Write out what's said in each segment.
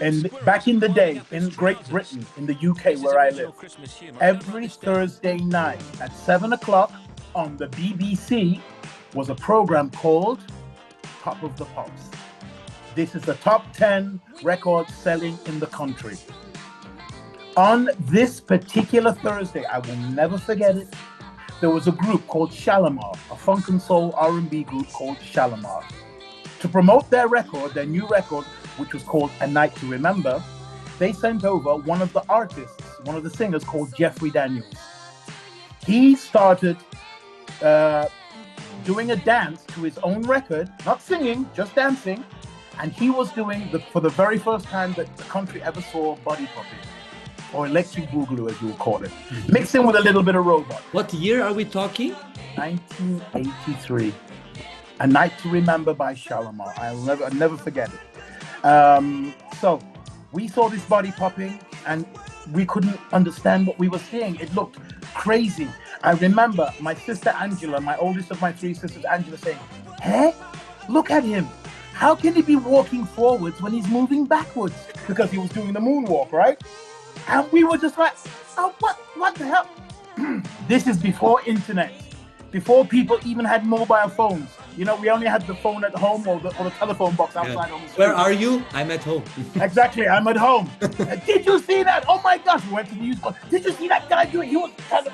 And back in the day, in Great Britain, in the UK where I live, every Thursday night at 7 o'clock on the BBC was a program called Top of the Pops. This is the top 10 records selling in the country. On this particular Thursday, I will never forget it, there was a group called Shalimar, a funk and soul R&B group called Shalimar. To promote their record, their new record, which was called A Night to Remember, they sent over one of the artists, one of the singers called Jeffrey Daniels. He started doing a dance to his own record, not singing, just dancing, and he was doing, for the very first time that the country ever saw body popping, or electric boogaloo as you would call it, mixed in with a little bit of robot. What year are we talking? 1983. A Night to Remember by Shalimar. I'll never forget it. So we saw this body popping and we couldn't understand what we were seeing. It looked crazy. I remember my sister Angela, my oldest of my three sisters, Angela, saying, "Hey, look at him. How can he be walking forwards when he's moving backwards?" Because he was doing the moonwalk, right? And we were just like, "Oh, what the hell?" This is before internet, before people even had mobile phones. You know, we only had the phone at home or the telephone box outside on the street. Where are you? I'm at home. Exactly, I'm at home. Did you see that? Oh my gosh, we went to the news. Did you see that guy doing? He was kind of,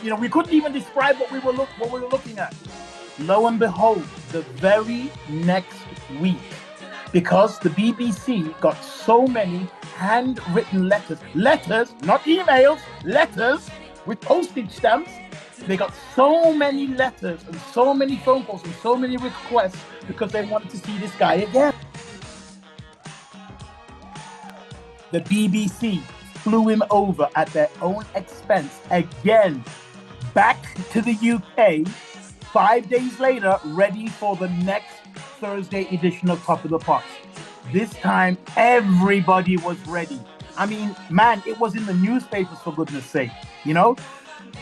you know, we couldn't even describe what we were looking at. Lo and behold, the very next week, because the BBC got so many handwritten letters, not emails, letters with postage stamps. They got so many letters and so many phone calls and so many requests because they wanted to see this guy again. The BBC flew him over at their own expense again, back to the UK 5 days later, ready for the next Thursday edition of Top of the Pops. This time, everybody was ready. I mean, man, it was in the newspapers, for goodness sake, you know?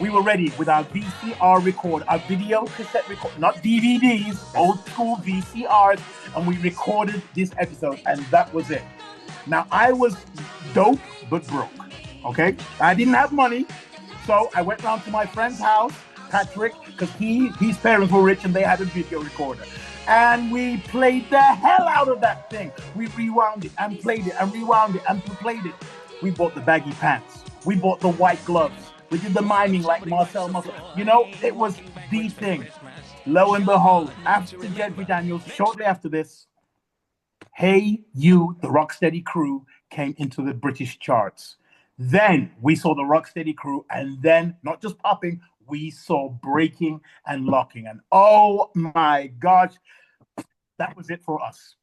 We were ready with our VCR record, our video cassette record, not DVDs, old school VCRs, and we recorded this episode, and that was it. Now, I was dope, but broke, okay? I didn't have money, so I went round to my friend's house, Patrick, because his parents were rich and they had a video recorder. And we played the hell out of that thing. We rewound it and played it and rewound it and played it. We bought the baggy pants. We bought the white gloves. We did the miming like Marcel. You know, it was the thing. Lo and behold, after Jeffrey Daniels, shortly after this, Hey You, the Rocksteady Crew, came into the British charts. Then we saw the Rocksteady Crew, and then, not just popping, we saw breaking and locking. And oh my gosh, that was it for us.